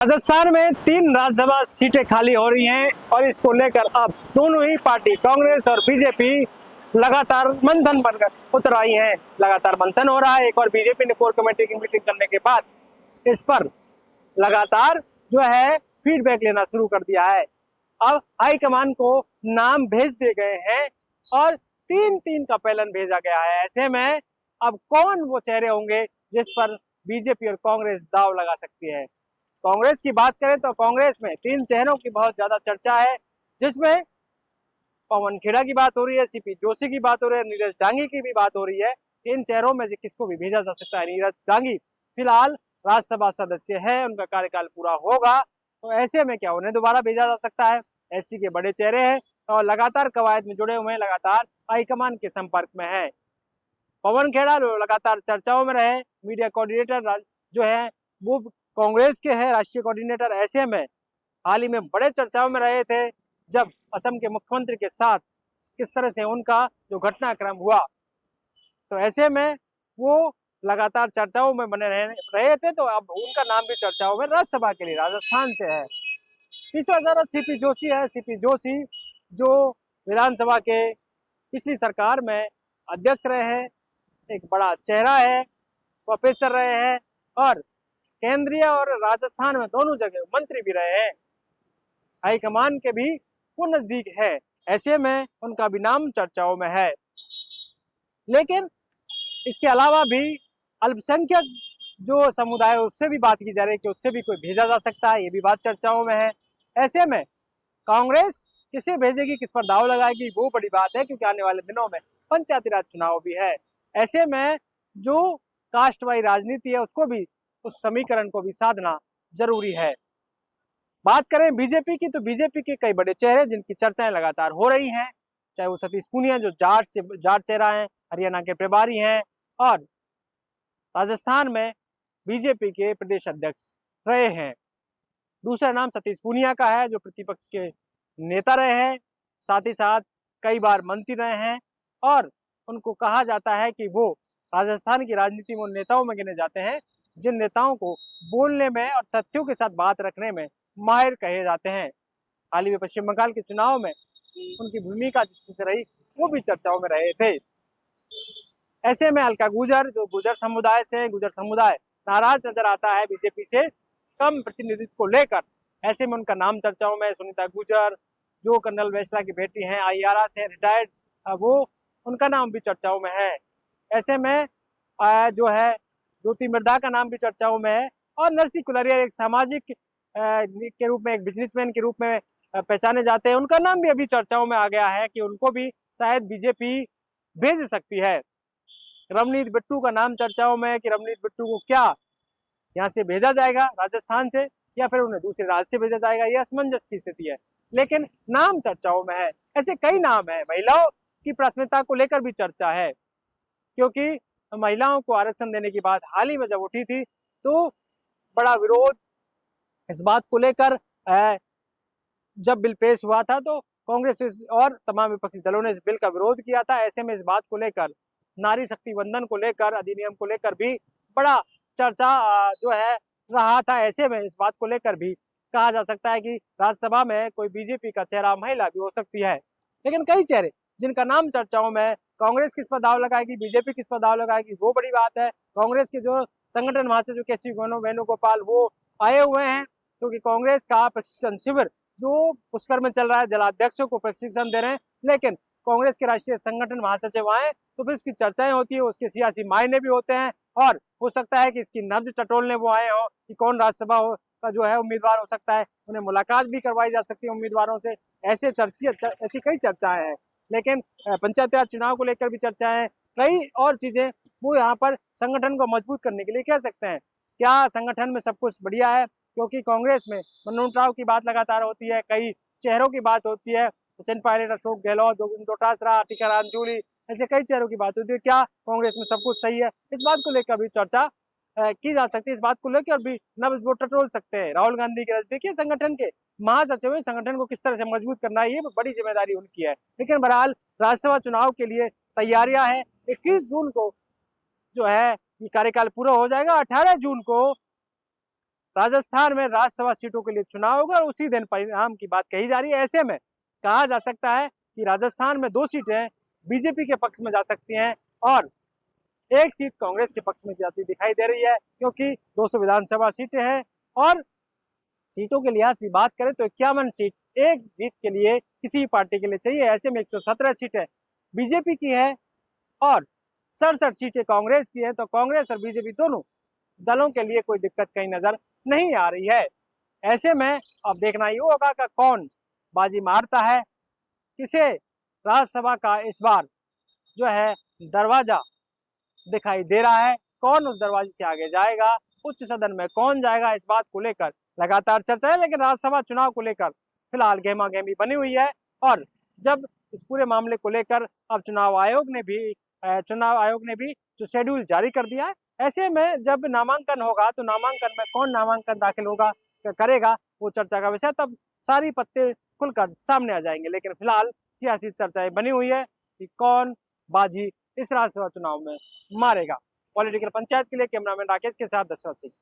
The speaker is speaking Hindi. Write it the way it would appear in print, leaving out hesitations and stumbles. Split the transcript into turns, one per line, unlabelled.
राजस्थान में 3 राज्यसभा सीटें खाली हो रही हैं और इसको लेकर अब दोनों ही पार्टी कांग्रेस और बीजेपी लगातार मंथन बनकर उतर आई हैं। लगातार मंथन हो रहा है। एक और बीजेपी ने कोर कमेटी की मीटिंग करने के बाद इस पर लगातार जो है फीडबैक लेना शुरू कर दिया है। अब हाईकमान को नाम भेज दिए गए हैं और 3-3 का पैलन भेजा गया है। ऐसे में अब कौन वो चेहरे होंगे जिस पर बीजेपी और कांग्रेस दांव लगा सकती है। कांग्रेस की बात करें तो कांग्रेस में 3 चेहरों की बहुत ज्यादा चर्चा है, जिसमें पवन खेड़ा की बात हो रही है, सीपी जोशी की बात हो रही है, नीरज डांगी की भी बात हो रही है। इन चेहरों में से किसको भी भेजा जा सकता है। नीरज डांगी फिलहाल राज्यसभा सदस्य है, उनका कार्यकाल पूरा होगा, तो ऐसे में क्या उन्हें दोबारा भेजा जा सकता है। एससी के बड़े चेहरे हैं और लगातार कवायद में जुड़े हुए हैं, लगातार हाईकमान के संपर्क में है। पवन खेड़ा लगातार चर्चाओं में रहे, मीडिया कोऑर्डिनेटर जो है वो कांग्रेस के हैं, राष्ट्रीय कोऑर्डिनेटर। ऐसे में हाल ही में बड़े चर्चाओं में रहे थे जब असम के मुख्यमंत्री के साथ किस तरह से उनका जो घटनाक्रम हुआ, तो ऐसे में वो लगातार चर्चाओं में बने रहे थे, तो अब उनका नाम भी चर्चाओं में राज्यसभा के लिए राजस्थान से है। तीसरा चेहरा सीपी जोशी है। सीपी जोशी जो विधानसभा के पिछली सरकार में अध्यक्ष रहे हैं, एक बड़ा चेहरा है, प्रोफेसर रहे हैं और केंद्रीय और राजस्थान में दोनों जगह मंत्री भी रहे हैं। हाईकमान के भी वो नजदीक है, ऐसे में उनका भी नाम चर्चाओं में है। लेकिन इसके अलावा भी अल्पसंख्यक जो समुदाय है उससे भी बात की जा रही है कि उससे भी कोई भेजा जा सकता है, ये भी बात चर्चाओं में है। ऐसे में कांग्रेस किसे भेजेगी, किस पर दाव लगाएगी, वो बड़ी बात है, क्योंकि आने वाले दिनों में पंचायती राज चुनाव भी है। ऐसे में जो कास्टवाई राजनीति है उसको भी, उस समीकरण को भी साधना जरूरी है। बात करें बीजेपी की, तो बीजेपी के कई बड़े चेहरे जिनकी चर्चाएं लगातार हो रही हैं, चाहे वो सतीश पूनिया जो जाट चेहरा है, हरियाणा के प्रभारी हैं और राजस्थान में बीजेपी के प्रदेश अध्यक्ष रहे हैं। दूसरा नाम सतीश पूनिया का है जो प्रतिपक्ष के नेता रहे हैं, साथ ही साथ कई बार मंत्री रहे हैं और उनको कहा जाता है कि वो राजस्थान की राजनीति में उन नेताओं में गिने जाते हैं जिन नेताओं को बोलने में और तथ्यों के साथ बात रखने में माहिर कहे जाते हैं। हाल ही में पश्चिम बंगाल के चुनाव में उनकी भूमिका जिस तरह रही वो भी चर्चाओं में रहे थे। ऐसे में अलका गुर्जर जो गुर्जर समुदाय से, गुर्जर समुदाय नाराज नजर आता है बीजेपी से कम प्रतिनिधित्व को लेकर। ऐसे में उनका नाम चर्चाओं में, सुनीता गुर्जर जो कर्नल वैसला की बेटी हैं, IRA से रिटायर्ड, वो उनका नाम भी चर्चाओं में है। ऐसे में जो है ज्योति मिर्धा का नाम भी चर्चाओं में है और नरसिंह कुलरिया एक सामाजिक के रूप में, एक बिजनेसमैन के रूप में पहचाने जाते हैं, उनका नाम भी अभी चर्चाओं में आ गया है कि उनको भी शायद बीजेपी भेज सकती है। रवनीत बिट्टू का नाम चर्चाओं में है कि रवनीत बिट्टू को क्या यहाँ से भेजा जाएगा राजस्थान से या फिर उन्हें दूसरे राज्य से भेजा जाएगा, यह असमंजस की स्थिति है, लेकिन नाम चर्चाओं में है। ऐसे कई नाम है। महिलाओं की प्राथमिकता को लेकर भी चर्चा है, क्योंकि महिलाओं को आरक्षण देने की बात हाल ही में जब उठी थी तो बड़ा विरोध इस बात को लेकर, जब बिल पेश हुआ था तो कांग्रेस और तमाम विपक्षी दलों ने इस बिल का विरोध किया था। ऐसे में इस बात को लेकर, नारी शक्ति वंदन को लेकर, अधिनियम को लेकर भी बड़ा चर्चा जो है रहा था। ऐसे में इस बात को लेकर भी कहा जा सकता है कि राज्यसभा में कोई बीजेपी का चेहरा महिला भी हो सकती है। लेकिन कई चेहरे जिनका नाम चर्चाओं में है, कांग्रेस किस पर दाव लगाएगी, बीजेपी किस पर दाव लगाएगी, वो बड़ी बात है। कांग्रेस के जो संगठन महासचिव केसी वेणुगोपाल वो आए हुए हैं, क्योंकि कांग्रेस का प्रशिक्षण शिविर जो पुष्कर में चल रहा है, जलाध्यक्षों को प्रशिक्षण दे रहे हैं, लेकिन कांग्रेस के राष्ट्रीय संगठन महासचिव आए तो फिर उसकी चर्चाएं होती है, उसके सियासी मायने भी होते हैं और हो सकता है कि इसकी नब्ज टटोलने वो आए हो कि कौन राज्यसभा का जो है उम्मीदवार हो सकता है, उन्हें मुलाकात भी करवाई जा सकती है उम्मीदवारों से। ऐसी कई चर्चाएं हैं। लेकिन पंचायती राज चुनाव को लेकर भी चर्चाएं, कई और चीजें वो यहाँ पर संगठन को मजबूत करने के लिए कह सकते हैं। क्या संगठन में सब कुछ बढ़िया है, क्योंकि कांग्रेस में मनोज राव की बात लगातार होती है, कई चेहरों की बात होती है, सचिन पायलट, अशोक गहलोत, गोविंद डोटासरा, टीकाराम जूली, ऐसे कई चेहरों की बात होती है। क्या कांग्रेस में सब कुछ सही है, इस बात को लेकर भी चर्चा की जा सकती है। इस बात को लेकर भी नब्ज वो टटोल सकते हैं। राहुल गांधी के देखिए संगठन के महासचिव हैं, संगठन को किस तरह से मजबूत करना है ये बड़ी जिम्मेदारी उनकी है। लेकिन बहरहाल राज्यसभा चुनाव के लिए तैयारियां हैं। 21 जून को जो है ये कार्यकाल पूरा हो जाएगा। 18 जून को राजस्थान में राज्यसभा सीटों के लिए चुनाव होगा और उसी दिन परिणाम की बात कही जा रही है। ऐसे में कहा जा सकता है कि राजस्थान में 2 सीटें बीजेपी के पक्ष में जा सकती हैं और 1 सीट कांग्रेस के पक्ष में जाती दिखाई दे रही है, क्योंकि 200 विधानसभा सीटें हैं और सीटों के लिहाज से बात करें तो 51 सीट एक जीत के लिए किसी भी पार्टी के लिए चाहिए। ऐसे में 117 सीटें बीजेपी की है और 67 सीटें कांग्रेस की है। तो कांग्रेस और बीजेपी दोनों दलों के लिए कोई दिक्कत कहीं नजर नहीं आ रही है। ऐसे में अब देखना ये होगा कि कौन बाजी मारता है, किसे राज्यसभा का इस बार जो है दरवाजा दिखाई दे रहा है, कौन उस दरवाजे से आगे जाएगा, उच्च सदन में कौन जाएगा, इस बात को लेकर लगातार चर्चा है। लेकिन राज्यसभा चुनाव को लेकर फिलहाल गहमा-गहमी बनी हुई है और जब इस पूरे मामले को लेकर अब चुनाव आयोग ने भी जो शेड्यूल जारी कर दिया है, ऐसे में जब नामांकन होगा तो नामांकन में कौन नामांकन दाखिल होगा करेगा वो चर्चा का विषय, तब सारी पत्ते खुलकर सामने आ जाएंगे। लेकिन फिलहाल सियासी चर्चाएं बनी हुई है कि कौन बाजी इस राज्यसभा चुनाव में मारेगा। पॉलिटिकल पंचायत के लिए कैमरामैन राकेश के साथ दशरथ सिंह।